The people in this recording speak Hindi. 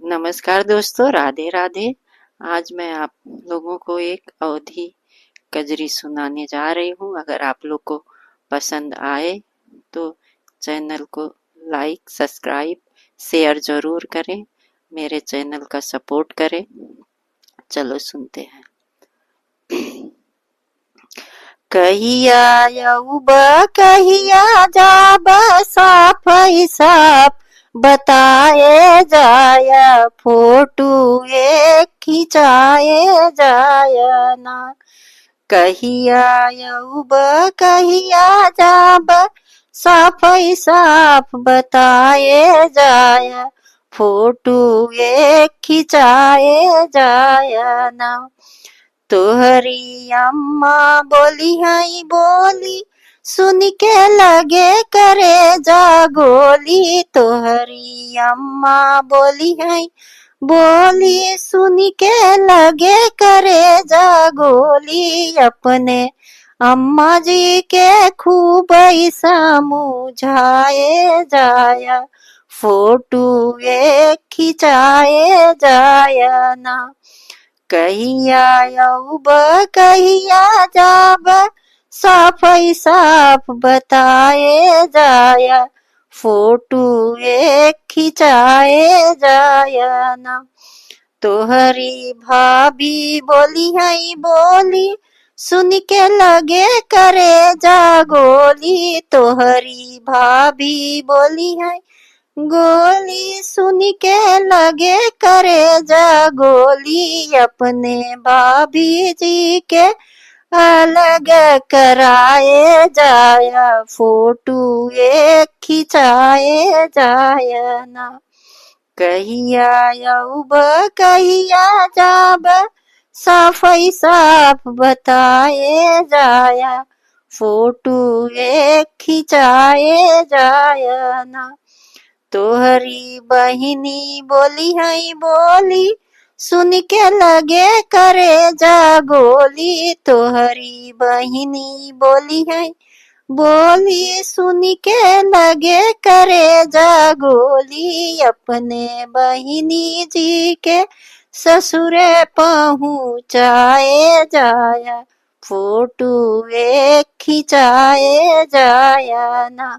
नमस्कार दोस्तों, राधे राधे। आज मैं आप लोगों को एक अवधी कजरी सुनाने जा रही हूँ। अगर आप लोग को पसंद आए तो चैनल को लाइक, सब्सक्राइब, शेयर ज़रूर करें। मेरे चैनल का सपोर्ट करें। चलो सुनते हैं। कहिया यौब कहिया जाब साफ ही साफ बताए जाय, फोटू एक खिंचाए जाय ना। कहिया यौब कहिया जाब साफ ही साफ बताए जाय, फोटू एक खिंचाए जाय ना। तोहरी अम्मा बोली हई बोली, सुन के लगे करे जा गोली। तोहरी अम्मा बोली हई बोली, सुन के लगे करे जा गोली। अपने अम्मा जी के खूब समझाए जाया, फोटू एक खिंचाए जाया ना। कहिया यौब कहिया जाब साफ ही साफ बताए जाया, फोटू एक खिंचाए जाया ना। तोहरी भाभी बोली हई बोली, सुन के लगे करे जा गोली। तोहरी भाभी बोली हई गोली, सुन के लगे करे जा गोली। अपने भाभी जी के अलग कराए जाया, फोटू एक खिंचाए जाया ना। कहिया यौब कहिया जाब साफ ही साफ बताए जाया, फोटू एक खिंचाए जाया ना। तोहरी बहिनी बोली हई बोली, सुन के लगे करे जा गोली। तोहरी बहिनी बोली हई बोली, सुन के लगे करे जा गोली। अपने बहिनी जी के ससुरे पहुँचाए जाया, फोटू एक खिंचाए जाया ना।